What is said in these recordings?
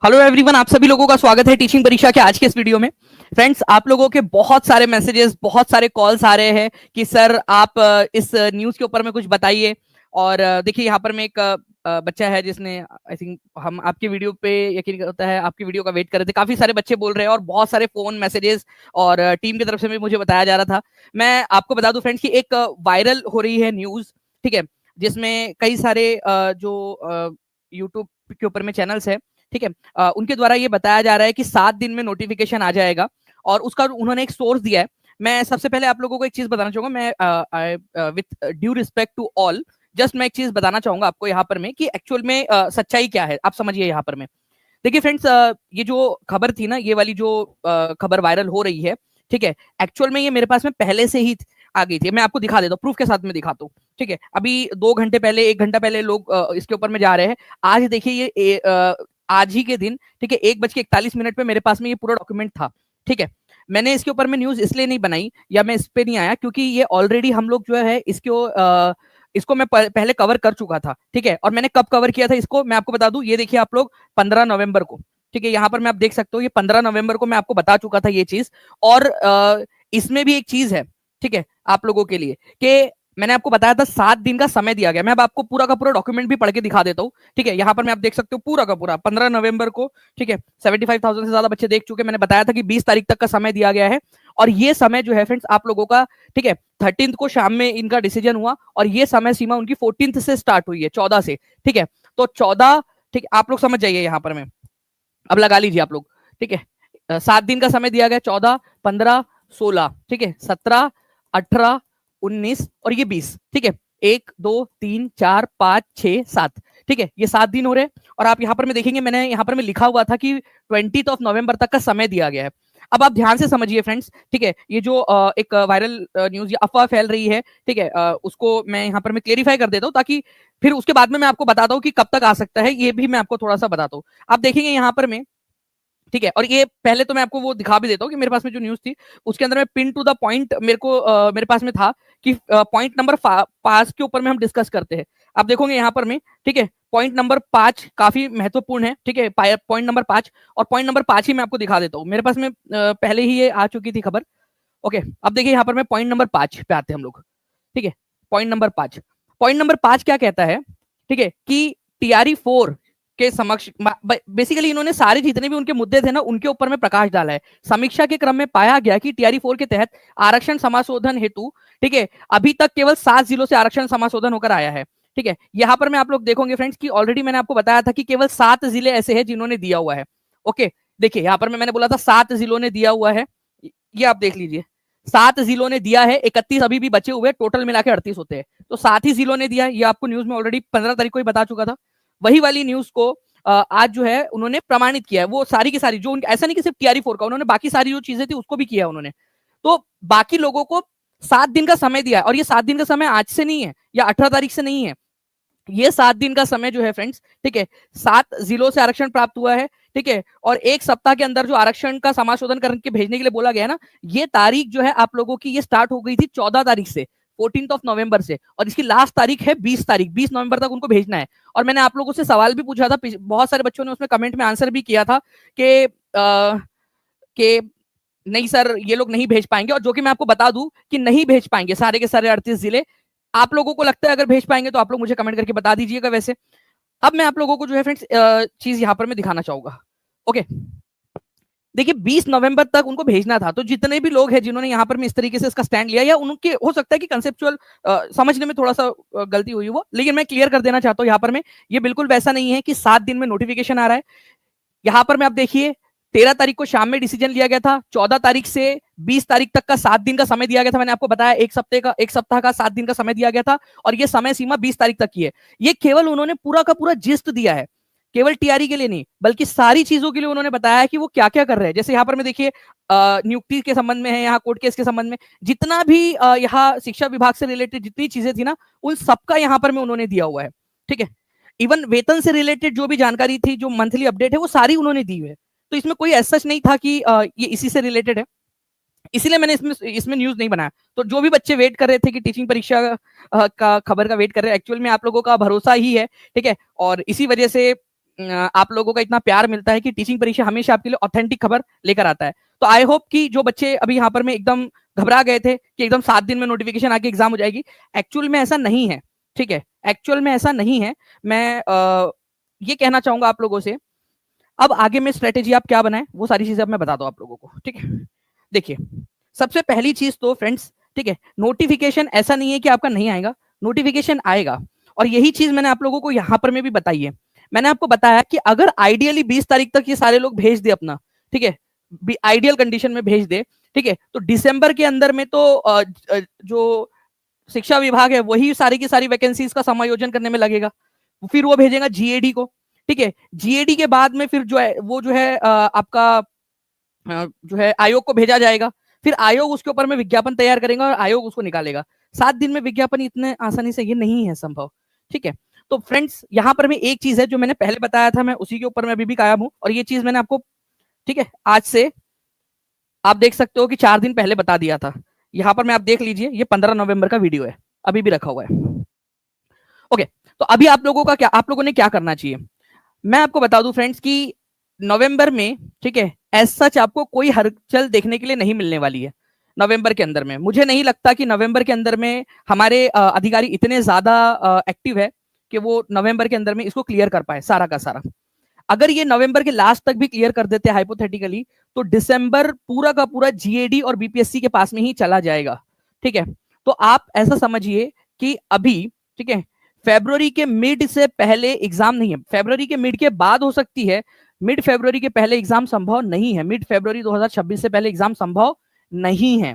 Hello everyone, आप सभी लोगों का स्वागत है टीचिंग परीक्षा के आज के इस वीडियो में। फ्रेंड्स, आप लोगों के बहुत सारे मैसेजेस, बहुत सारे कॉल्स आ रहे हैं कि सर आप इस न्यूज़ के ऊपर में कुछ बताइए। और देखिए यहाँ पर मैं एक बच्चा है जिसने आई थिंक हम आपके वीडियो पे यकीन करता है आपकी वीडियो का वेट कर रहे थे। काफी सारे बच्चे बोल रहे हैं और बहुत सारे फोन मैसेजेस और टीम की तरफ से भी मुझे बताया जा रहा था। मैं आपको बता दूं फ्रेंड्स कि एक वायरल हो रही है न्यूज़, ठीक है, जिसमें कई सारे जो यूट्यूब के ऊपर में चैनल्स है, ठीक है, उनके द्वारा ये बताया जा रहा है कि 7 दिन में नोटिफिकेशन आ जाएगा और उसका उन्होंने एक सोर्स दिया है। मैं सबसे पहले आप लोगों को एक चीज बताना चाहूंगा, मैं with due respect to all, just मैं एक चीज बताना चाहूंगा आपको यहाँ पर में कि एक्चुअल में सच्चाई क्या है, आप समझिए यहाँ पर में। देखिए फ्रेंड्स, ये जो खबर थी ना, ये वाली जो खबर वायरल हो रही है, ठीक है, एक्चुअल में ये मेरे पास में पहले से ही आ गई थी। मैं आपको दिखा देता हूँ, प्रूफ के साथ में दिखाता हूँ, ठीक है। अभी 2 घंटे पहले, 1 घंटा पहले लोग इसके ऊपर में जा रहे हैं। आज देखिए ये आज ही के दिन, ठीक है, 1:41 पे मेरे पास में ये पूरा डॉक्यूमेंट था, ठीक है। मैंने इसके ऊपर में न्यूज इसलिए नहीं बनाई या मैं इस पे नहीं आया क्योंकि ये ऑलरेडी हम लोग जो है इसको मैं पहले कवर कर चुका था, ठीक है। और मैंने कब कवर किया था इसको मैं आपको बता दूं, ये देखिए आप लोग, 15 नवंबर को, ठीक है, यहाँ पर मैं आप देख सकते हो, ये 15 नवंबर को मैं आपको बता चुका था ये चीज। और इसमें भी एक चीज है, ठीक है, आप लोगों के लिए कि मैंने आपको बताया था 7 दिन का समय दिया गया। मैं अब आपको पूरा का पूरा डॉक्यूमेंट भी पढ़ के दिखा देता हूँ, ठीक है। यहाँ पर मैं आप देख सकते हो पूरा का पूरा 15 नवंबर को, ठीक है, 75,000 से ज्यादा बच्चे देख चुके। मैंने बताया था कि 20 तारीख तक का समय दिया गया है और ये समय जो है फ्रेंड्स आप लोगों का, ठीक है, 13 को शाम में इनका डिसीजन हुआ और ये समय सीमा उनकी 14 से स्टार्ट हुई है, 14 से, ठीक है। तो 14, ठीक है, आप लोग समझ जाइए यहाँ पर मैं, अब लगा लीजिए आप लोग, ठीक है। 7 दिन का समय दिया गया, 14, 15, 16, ठीक है, 17, 18, 19 और ये 20, ठीक है। 1, 2, 3, 4, 5, 6, 7, ठीक है, ये 7 दिन हो रहे हैं। और आप यहाँ पर में देखेंगे, मैंने यहाँ पर में लिखा हुआ था कि 20 नवंबर तक का समय दिया गया है। अब आप ध्यान से समझिए फ्रेंड्स, ठीक है, ये जो एक वायरल न्यूज या अफवाह फैल रही है, ठीक है, उसको मैं यहाँ पर मैं क्लेरिफाई कर देता हूँ ताकि फिर उसके बाद में मैं आपको बताता हूँ कि कब तक आ सकता है, ये भी मैं आपको थोड़ा सा बताता हूँ। आप देखेंगे यहाँ पर में, ठीक है, और ये पहले तो मैं आपको वो दिखा भी देता हूँ कि मेरे पास में जो न्यूज थी उसके अंदर में पिन टू द पॉइंट मेरे पास में था कि पॉइंट नंबर 5 के ऊपर में हम डिस्कस करते हैं। आप देखोगे यहाँ पर में, ठीक है, पॉइंट नंबर 5 काफी महत्वपूर्ण है, ठीक है, पॉइंट नंबर 5, और पॉइंट नंबर 5 ही मैं आपको दिखा देता हूँ। मेरे पास में पहले ही ये आ चुकी थी खबर। ओके, अब देखिए यहाँ पर में पॉइंट नंबर 5 पे आते हैं हम लोग, ठीक है। पॉइंट नंबर 5 क्या कहता है, ठीक है, कि TRE 4 के समक्ष बेसिकली इन्होंने सारे जितने भी उनके मुद्दे थे ना उनके ऊपर में प्रकाश डाला है। समीक्षा के क्रम में पाया गया कि TRE 4 के तहत आरक्षण समाशोधन हेतु, ठीक है, अभी तक केवल 7 जिलों से आरक्षण समाशोधन होकर आया है, ठीक है। यहाँ पर मैं आप लोग देखोगे फ्रेंड्स कि ऑलरेडी मैंने आपको बताया था कि केवल 7 जिले ऐसे हैं जिन्होंने दिया हुआ है। ओके, देखिए यहाँ पर मैंने बोला था 7 जिलों ने दिया हुआ है, ये आप देख लीजिए, 7 जिलों ने दिया है, 31 अभी भी बचे हुए, टोटल मिला के 38 होते हैं। तो 7 ही जिलों ने दिया है, ये आपको न्यूज में ऑलरेडी 15 तारीख को ही बता चुका था। वही वाली न्यूज को आज जो है उन्होंने प्रमाणित किया है, वो सारी की सारी जो ऐसा नहीं कि सिर्फ TRE 4 का, उन्होंने बाकी सारी जो चीजें थी उसको भी किया है उन्होंने। तो बाकी लोगों को 7 दिन का समय दिया है और ये 7 दिन का समय आज से नहीं है या 18 तारीख से नहीं है, ये 7 दिन का समय जो है फ्रेंड्स, ठीक है, 7 जिलों से आरक्षण प्राप्त हुआ है, ठीक है। और 1 सप्ताह के अंदर जो आरक्षण का समाशोधन करके भेजने के लिए बोला गया ना, ये तारीख जो है आप लोगों की ये स्टार्ट हो गई थी 14 तारीख से, 14 नवंबर से, और इसकी लास्ट तारीख है 20 तारीख, 20 नवंबर तक उनको भेजना है। और मैंने आप लोगों से सवाल भी पूछा था, बहुत सारे बच्चों ने उसमें कमेंट में आंसर भी किया था कि नहीं सर ये लोग नहीं भेज पाएंगे, और जो कि मैं आपको बता दूं कि नहीं भेज पाएंगे सारे के सारे 38 जिले। आप लोगों को लगता है अगर भेज पाएंगे तो आप लोग मुझे कमेंट करके बता दीजिएगा। वैसे अब मैं आप लोगों को जो है फ्रेंड्स चीज यहाँ पर मैं दिखाना चाहूंगा। ओके, देखिए 20 नवंबर तक उनको भेजना था, तो जितने भी लोग हैं जिन्होंने यहाँ पर में इस तरीके से इसका स्टैंड लिया, या उनके हो सकता है कि कंसेप्चुअल समझने में थोड़ा सा गलती हुई वो, लेकिन मैं क्लियर कर देना चाहता हूँ यहाँ पर में, ये बिल्कुल वैसा नहीं है कि 7 दिन में नोटिफिकेशन आ रहा है। यहाँ पर मैं आप देखिए 13 तारीख को शाम में डिसीजन लिया गया था, 14 तारीख से 20 तारीख तक का 7 दिन का समय दिया गया था। मैंने आपको बताया एक सप्ताह का 7 दिन का समय दिया गया था और ये समय सीमा 20 तारीख तक की है। ये केवल उन्होंने पूरा का पूरा जिस्ट दिया है, केवल TRE के लिए नहीं बल्कि सारी चीजों के लिए उन्होंने बताया है कि वो क्या क्या कर रहे हैं। जैसे यहाँ पर मैं देखिए नियुक्ति के संबंध में है, यहाँ कोर्ट केस के संबंध में, जितना भी यहाँ शिक्षा विभाग से रिलेटेड जितनी चीजें थी ना, उन सबका यहाँ पर में उन्होंने दिया हुआ है, ठीक है। इवन वेतन से रिलेटेड जो भी जानकारी थी, जो मंथली अपडेट है, वो सारी उन्होंने दी है। तो इसमें कोई ऐसा नहीं था कि ये इसी से रिलेटेड है, इसीलिए मैंने इसमें न्यूज नहीं बनाया। तो जो भी बच्चे वेट कर रहे थे कि टीचिंग परीक्षा का खबर का वेट कर रहे हैं, एक्चुअल में आप लोगों का भरोसा ही है, ठीक है, और इसी वजह से आप लोगों का इतना प्यार मिलता है कि टीचिंग परीक्षा हमेशा आपके लिए ऑथेंटिक खबर लेकर आता है। तो आई होप कि जो बच्चे अभी यहाँ पर में एकदम घबरा गए थे कि एकदम 7 दिन में नोटिफिकेशन आके एग्जाम हो जाएगी, एक्चुअल में ऐसा नहीं है। ठीक है, एक्चुअल में ऐसा नहीं है। मैं ये कहना चाहूंगा आप लोगों से, अब आगे में स्ट्रेटेजी आप क्या बनाए वो सारी चीजें अब मैं बता दूं आप लोगों को। ठीक है, देखिए सबसे पहली चीज तो फ्रेंड्स, ठीक है, नोटिफिकेशन ऐसा नहीं है कि आपका नहीं आएगा, नोटिफिकेशन आएगा। और यही चीज मैंने आप लोगों को यहां पर में भी बताई है। मैंने आपको बताया कि अगर आइडियली 20 तारीख तक ये सारे लोग भेज दे अपना, ठीक है, आइडियल कंडीशन में भेज दे, ठीक है, तो दिसंबर के अंदर में तो जो शिक्षा विभाग है वही सारी की सारी वैकेंसीज का समायोजन करने में लगेगा, फिर वो भेजेगा जीएडी को। ठीक है, जीएडी के बाद में फिर जो है वो जो है आपका जो है आयोग को भेजा जाएगा, फिर आयोग उसके ऊपर में विज्ञापन तैयार करेगा और आयोग उसको निकालेगा। 7 दिन में विज्ञापन इतने आसानी से ये नहीं है संभव। ठीक है, तो फ्रेंड्स यहाँ पर में एक चीज है जो मैंने पहले बताया था, मैं उसी के ऊपर में अभी भी कायम हूं, और ये चीज मैंने आपको, ठीक है, आज से आप देख सकते हो कि 4 दिन पहले बता दिया था। यहाँ पर मैं आप देख लीजिए, ये 15 नवंबर का वीडियो है, अभी भी रखा हुआ है। ओके, तो अभी आप लोगों का क्या, आप लोगों ने क्या करना चाहिए, मैं आपको बता दूं फ्रेंड्स कि नवंबर में, ठीक है, एज सच आपको कोई हलचल देखने के लिए नहीं मिलने वाली है नवंबर के अंदर में। मुझे नहीं लगता कि नवंबर के अंदर में हमारे अधिकारी इतने ज्यादा एक्टिव है कि वो नवंबर के अंदर में इसको क्लियर कर पाए सारा का सारा। अगर ये नवंबर के लास्ट तक भी क्लियर कर देते हाइपोथेटिकली, तो दिसंबर पूरा का पूरा जीएडी और बीपीएससी के पास में ही चला जाएगा। ठीक है, तो आप ऐसा समझिए कि अभी, ठीक है, फरवरी के मिड से पहले एग्जाम नहीं है, फरवरी के मिड के बाद हो सकती है, मिड फरवरी के पहले एग्जाम संभव नहीं है, मिड फरवरी 2026 से पहले एग्जाम संभव नहीं है।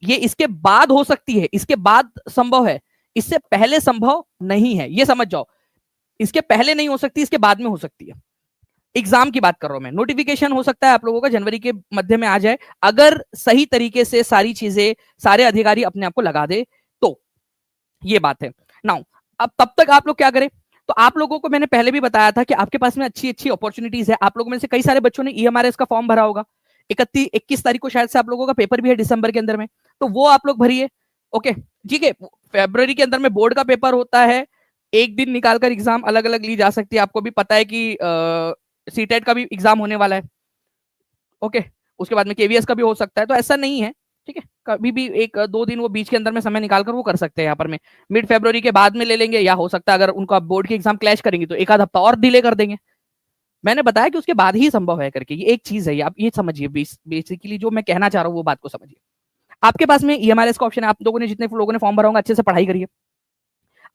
ये इसके बाद हो सकती है, इसके बाद संभव है, इससे पहले संभव नहीं है, ये समझ जाओ। इसके पहले नहीं हो सकती, इसके बाद में हो सकती है। एग्जाम की बात कर रहा हूं मैं, नोटिफिकेशन हो सकता है आप लोगों का जनवरी के मध्य में आ जाए, अगर सही तरीके से सारी चीजें सारे अधिकारी अपने आप को लगा दे तो। ये बात है नाउ। अब तब तक आप लोग क्या करें, तो आप लोगों को मैंने पहले भी बताया था कि आपके पास में अच्छी अच्छी अपॉर्चुनिटीज है। आप लोगों में से कई सारे बच्चों ने ईएमआरएस का फॉर्म भरा होगा, 21 तारीख को शायद से आप लोगों का पेपर भी है दिसंबर के अंदर में, तो वो आप लोग भरिए। ओके, ठीक है, फरवरी के अंदर में बोर्ड का पेपर होता है, एक दिन निकालकर एग्जाम अलग अलग ली जा सकती है। आपको भी पता है कि सीटेट का भी एग्जाम होने वाला है। ओके, उसके बाद में केवीएस का भी हो सकता है, तो ऐसा नहीं है। ठीक है, कभी भी 1-2 दिन वो बीच के अंदर में समय निकालकर वो कर सकते हैं। यहाँ पर में मिड फरवरी के बाद में ले लेंगे, या हो सकता है अगर उनका बोर्ड के एग्जाम क्लैश करेंगे तो 1 आध हफ्ता और डिले कर देंगे। मैंने बताया कि उसके बाद ही संभव है करके, ये एक चीज है, आप ये समझिए, बेसिकली जो मैं कहना चाह रहा हूँ वो बात को समझिए। आपके पास में ईएमआरएस का ऑप्शन है, आप लोगों ने जितने लोगों ने फॉर्म भरा होगा अच्छे से पढ़ाई करिए।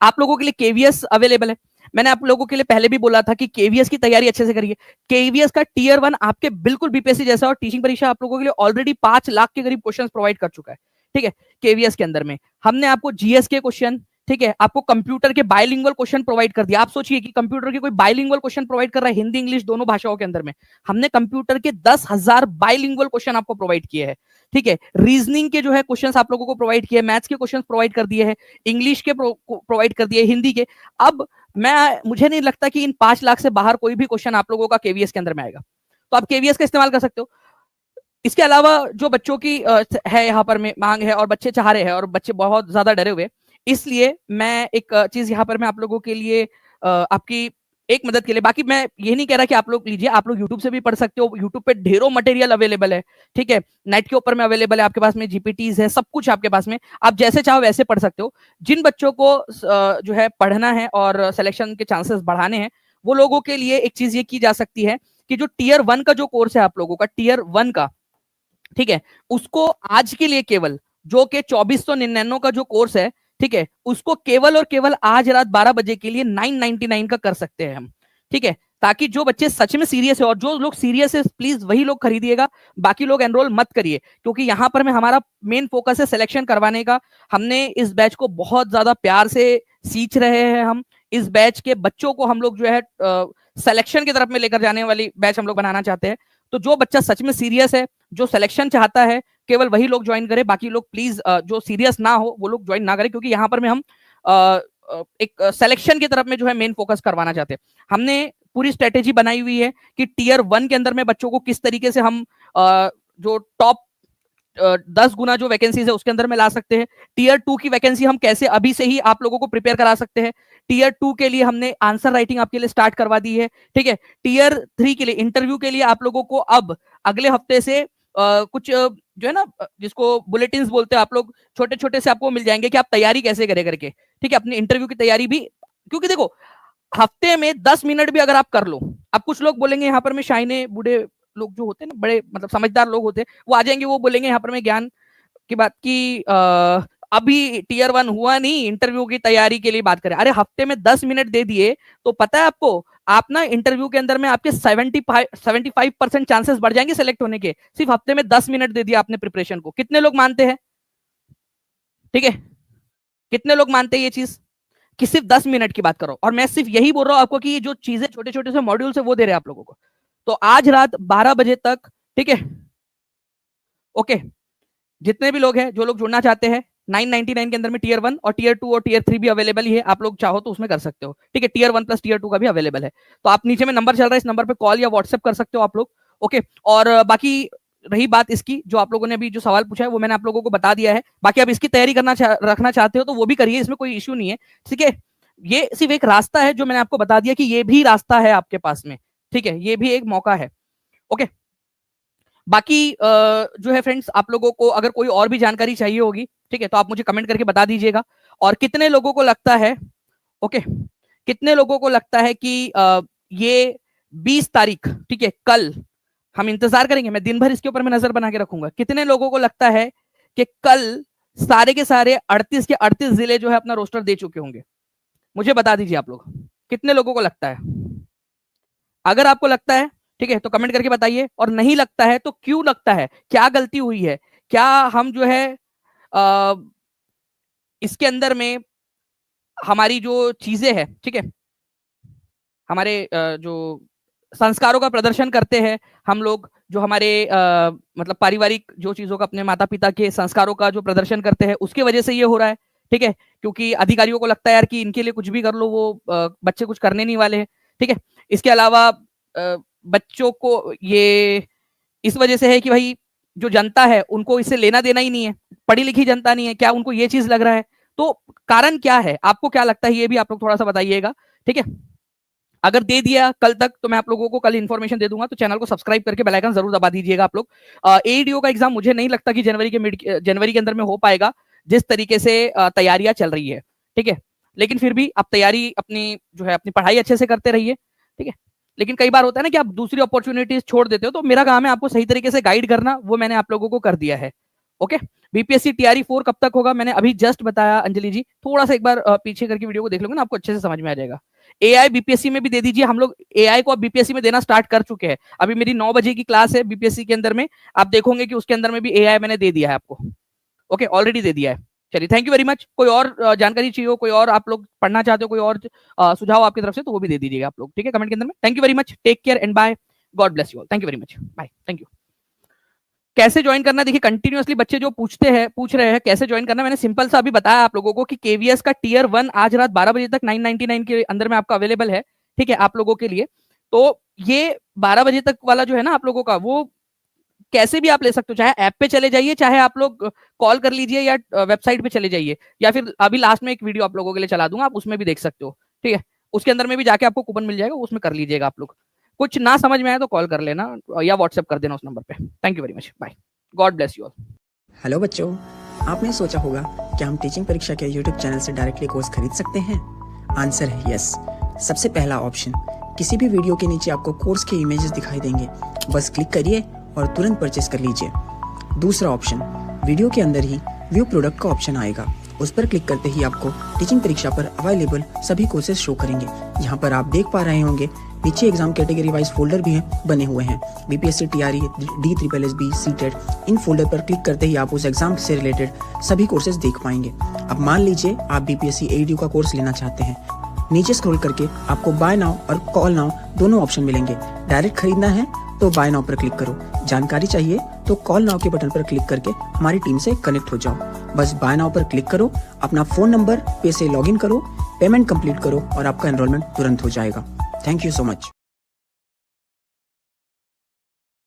आप लोगों के लिए केवीएस अवेलेबल है, मैंने आप लोगों के लिए पहले भी बोला था कि केवीएस की तैयारी अच्छे से करिए। केवीएस का टीयर 1 आपके बिल्कुल बीपीएससी जैसा, और टीचिंग परीक्षा आप लोगों के लिए ऑलरेडी 5 लाख के करीब क्वेश्चन प्रोवाइड कर चुका है। ठीक है, केवीएस के अंदर में हमने आपको जीएस के क्वेश्चन, ठीक है, आपको कंप्यूटर के बाइलिंगुअल क्वेश्चन प्रोवाइड कर दिया। आप सोचिए कि कंप्यूटर के कोई बाइलिंगुअल क्वेश्चन प्रोवाइड कर रहा है, हिंदी इंग्लिश दोनों भाषाओं के अंदर में। हमने कंप्यूटर के 10,000 बाइलिंगुअल क्वेश्चन आपको प्रोवाइड किए हैं। ठीक है, रीजनिंग के जो है क्वेश्चन आप लोगों को प्रोवाइड किए, मैथ्स के क्वेश्चन प्रोवाइड कर दिए हैं, इंग्लिश के प्रोवाइड कर दिए, हिंदी के। अब मुझे नहीं लगता कि इन 5 लाख से बाहर कोई भी क्वेश्चन आप लोगों का केवीएस के अंदर में आएगा, तो आप केवीएस का इस्तेमाल कर सकते हो। इसके अलावा जो बच्चों की है यहाँ पर में मांग है, और बच्चे चाह रहे हैं, और बच्चे बहुत ज्यादा डरे हुए, इसलिए मैं एक चीज यहाँ पर मैं आप लोगों के लिए आपकी एक मदद के लिए, बाकी मैं ये नहीं कह रहा कि आप लोग लीजिए, आप लोग यूट्यूब से भी पढ़ सकते हो, यूट्यूब पे ढेरों मटेरियल अवेलेबल है। ठीक है, नेट के ऊपर में अवेलेबल है, आपके पास में जीपीटीज है, सब कुछ आपके पास में, आप जैसे चाहो वैसे पढ़ सकते हो। जिन बच्चों को जो है पढ़ना है और सिलेक्शन के चांसेस बढ़ाने हैं, वो लोगों के लिए एक चीज ये की जा सकती है कि जो टीयर 1 का जो कोर्स है आप लोगों का, टीयर 1 का, ठीक है, उसको आज के लिए केवल, जो कि 2499 का जो कोर्स है, ठीक है, उसको केवल और केवल आज रात 12 बजे के लिए 999 का कर सकते हैं हम। ठीक है, ताकि जो बच्चे सच में सीरियस है, और जो लोग सीरियस है प्लीज वही लोग खरीदिएगा, बाकी लोग एनरोल मत करिए, क्योंकि यहां पर में हमारा मेन फोकस है सिलेक्शन करवाने का। हमने इस बैच को बहुत ज्यादा प्यार से सींच रहे हैं, हम इस बैच के बच्चों को हम लोग जो है सिलेक्शन की तरफ में लेकर जाने वाली बैच हम लोग बनाना चाहते हैं। तो जो बच्चा सच में सीरियस है, जो सिलेक्शन चाहता है, केवल वही लोग ज्वाइन करें, बाकी लोग प्लीज जो सीरियस ना हो वो लोग ज्वाइन ना करें, क्योंकि यहाँ पर में हम एक सिलेक्शन की तरफ में जो है मेन फोकस करवाना चाहते हैं। हमने पूरी स्ट्रेटेजी बनाई हुई है कि टीयर 1 के अंदर में बच्चों को किस तरीके से हम जो टॉप 10 गुना जो वैकेंसीज है उसके अंदर में ला सकते हैं। टीयर 2 की वैकेंसी हम कैसे अभी से ही आप लोगों को प्रिपेयर करा सकते हैं। टीयर 2 के लिए हमने आंसर राइटिंग आपके लिए स्टार्ट करवा दी है, ठीक है। टीयर 3 के लिए इंटरव्यू के लिए आप लोगों को अब अगले हफ्ते से कुछ जो है ना जिसको बुलेटिन्स बोलते हैं आप लोग, छोटे छोटे से आपको मिल जाएंगे कि आप तैयारी कैसे करें करके, ठीक है। अपनी इंटरव्यू की तैयारी भी, क्योंकि देखो हफ्ते में 10 मिनट भी अगर आप कर लो, अब कुछ लोग बोलेंगे यहाँ पर मैं शाइने बूढ़े लोग जो होते हैं ना, बड़े मतलब समझदार लोग होते हैं, वो आ जाएंगे, वो बोलेंगे यहाँ पर मैं ज्ञान की बात की अभी टीयर 1 हुआ नहीं, इंटरव्यू की तैयारी के लिए बात करें। अरे हफ्ते में 10 मिनट दे दिए तो पता है आपको, आप ना इंटरव्यू के अंदर में आपके 75% चांसेस बढ़ जाएंगे सिलेक्ट होने के, सिर्फ हफ्ते में 10 मिनट दे दिया आपने प्रिपरेशन को। कितने लोग मानते हैं, ठीक है, कितने लोग मानते हैं ये चीज कि सिर्फ 10 मिनट की बात करो। और मैं सिर्फ यही बोल रहा हूं आपको कि ये जो चीजें छोटे छोटे से मॉड्यूल से वो दे रहे हैं आप लोगों को। तो आज रात 12 बजे तक, ठीक है, ओके, जितने भी लोग हैं, जो लोग जुड़ना चाहते हैं, 999 के अंदर में टीयर 1 और टीयर 2 और टीयर 3 भी अवेलेबल ही है, आप लोग चाहो तो उसमें कर सकते हो, ठीक है। टीयर 1 प्लस टीयर 2 का भी अवेलेबल है। तो आप नीचे में नंबर चल रहा है, इस नंबर पे कॉल या व्हाट्सएप कर सकते हो आप लोग, ओके। और बाकी रही बात इसकी, जो आप लोगों ने अभी जो सवाल पूछा है वो मैंने आप लोगों को बता दिया है। बाकी आप इसकी तैयारी रखना चाहते हो तो वो भी करिए, इसमें कोई इश्यू नहीं है, ठीक है। ये सिर्फ एक रास्ता है जो मैंने आपको बता दिया कि ये भी रास्ता है आपके पास में, ठीक है, ये भी एक मौका है, ओके। बाकी जो है फ्रेंड्स, आप लोगों को अगर कोई और भी जानकारी चाहिए होगी, ठीक है, तो आप मुझे कमेंट करके बता दीजिएगा। और कितने लोगों को लगता है, ओके, कितने लोगों को लगता है कि ये 20 तारीख, ठीक है, कल हम इंतजार करेंगे, मैं दिन भर इसके ऊपर में नजर बना के रखूंगा। कितने लोगों को लगता है कि कल सारे के सारे 38 के 38 जिले जो है अपना रोस्टर दे चुके होंगे? मुझे बता दीजिए आप लोग, कितने लोगों को लगता है। अगर आपको लगता है, ठीक है, तो कमेंट करके बताइए। और नहीं लगता है तो क्यों लगता है, क्या गलती हुई है, क्या हम जो है इसके अंदर में हमारी जो चीजें हैं, ठीक है, हमारे जो संस्कारों का प्रदर्शन करते हैं हम लोग, जो हमारे मतलब पारिवारिक जो चीजों का, अपने माता पिता के संस्कारों का जो प्रदर्शन करते हैं, उसकी वजह से ये हो रहा है, ठीक है। क्योंकि अधिकारियों को लगता है यार कि इनके लिए कुछ भी कर लो, वो बच्चे कुछ करने नहीं वाले हैं, ठीक है। इसके अलावा बच्चों को ये इस वजह से है कि भाई जो जनता है उनको इससे लेना देना ही नहीं है, पढ़ी लिखी जनता नहीं है, क्या उनको ये चीज लग रहा है? तो कारण क्या है, आपको क्या लगता है, ये भी आप लोग थोड़ा सा बताइएगा, ठीक है। अगर दे दिया कल तक तो मैं आप लोगों को कल इन्फॉर्मेशन दे दूंगा, तो चैनल को सब्सक्राइब करके बेल आइकन जरूर दबा दीजिएगा आप लोग। एईडीओ का एग्जाम मुझे नहीं लगता कि जनवरी के अंदर में हो पाएगा, जिस तरीके से तैयारियां चल रही है, ठीक है। लेकिन फिर भी आप तैयारी अपनी जो है, अपनी पढ़ाई अच्छे से करते रहिए, ठीक है। लेकिन कई बार होता है ना कि आप दूसरी अपॉर्चुनिटीज छोड़ देते हो, तो मेरा काम है आपको सही तरीके से गाइड करना, वो मैंने आप लोगों को कर दिया है, ओके। बीपीएससी टीआरई 4 कब तक होगा, मैंने अभी जस्ट बताया अंजलि जी, थोड़ा सा एक बार पीछे करके वीडियो को देख लोगे ना, आपको अच्छे से समझ में आ जाएगा। एआई बीपीएससी में भी दे दीजिए, हम लोग एआई को अब बीपीएससी में देना स्टार्ट कर चुके हैं। अभी मेरी 9 बजे की क्लास है बीपीएससी के अंदर में, आप देखोगे कि उसके अंदर में भी एआई मैंने दे दिया है आपको, ओके, ऑलरेडी दे दिया है। चलिए, थैंक यू वेरी मच। कोई और जानकारी चाहिए हो, कोई और आप लोग पढ़ना चाहते हो, कोई और सुझाव आपकी तरफ से, तो वो भी दे दीजिएगा आप लोग, ठीक है, कमेंट के अंदर में। Thank you very much, take care and bye, God bless you all, thank you very much, bye, thank you. कैसे ज्वाइन करना, देखिए कंटिन्यूअसली बच्चे जो पूछ रहे हैं कैसे ज्वाइन करना, मैंने सिंपल सा अभी बताया आप लोगों को कि केवीएस का टीयर 1 आज रात 12 बजे तक 999 के अंदर में आपका अवेलेबल है, ठीक है, आप लोगों के लिए। तो ये 12 बजे तक वाला जो है ना आप लोगों का, वो कैसे भी आप ले सकते हो, चाहे ऐप पे चले जाइए, चाहे आप लोग कॉल कर लीजिए, या वेबसाइट पे चले जाइए, या फिर अभी लास्ट में एक वीडियो आप लोगों के लिए चला दूंगा, आप उसमें भी देख सकते हो, ठीक है। उसके अंदर में भी जाके आपको कूपन मिल जाएगा, उसमें कर लीजिएगा आप लोग। कुछ ना समझ में आए तो कॉल कर लेना या व्हाट्सएप कर देना उस नंबर पे। Thank you very much, bye, God bless you all. Hello बच्चों, आपने सोचा होगा कि हम टीचिंग परीक्षा के यूट्यूब चैनल से डायरेक्टली कोर्स खरीद सकते हैं? आंसर है यस। सबसे पहला ऑप्शन, किसी भी वीडियो के नीचे आपको कोर्स के इमेजेस दिखाई देंगे, बस क्लिक करिए और तुरंत परचेस कर लीजिए। दूसरा ऑप्शन, वीडियो के अंदर ही व्यू प्रोडक्ट का ऑप्शन आएगा, उस पर क्लिक करते ही आपको टीचिंग परीक्षा पर अवेलेबल सभी कोर्सेज शो करेंगे। यहाँ पर आप देख पा रहे होंगे नीचे एग्जाम कैटेगरी वाइज फोल्डर भी बने हुए हैं, BPSC, TRE, DSSB, CTET. In folder पर क्लिक करते ही आप उस एग्जाम से रिलेटेड सभी कोर्सेज देख पाएंगे। अब मान लीजिए आप बीपीएससी एईडीओ का कोर्स लेना चाहते हैं, नीचे स्क्रॉल करके आपको बाय नाउ और कॉल नाउ दोनों ऑप्शन मिलेंगे। डायरेक्ट खरीदना है तो बाय नाउ पर क्लिक करो, जानकारी चाहिए तो कॉल नाउ के बटन पर क्लिक करके हमारी टीम से कनेक्ट हो जाओ। बस बाय नाउ पर क्लिक करो, अपना फोन नंबर पे से लॉगिन करो, पेमेंट कंप्लीट करो और आपका एनरोलमेंट तुरंत हो जाएगा। Thank you so much.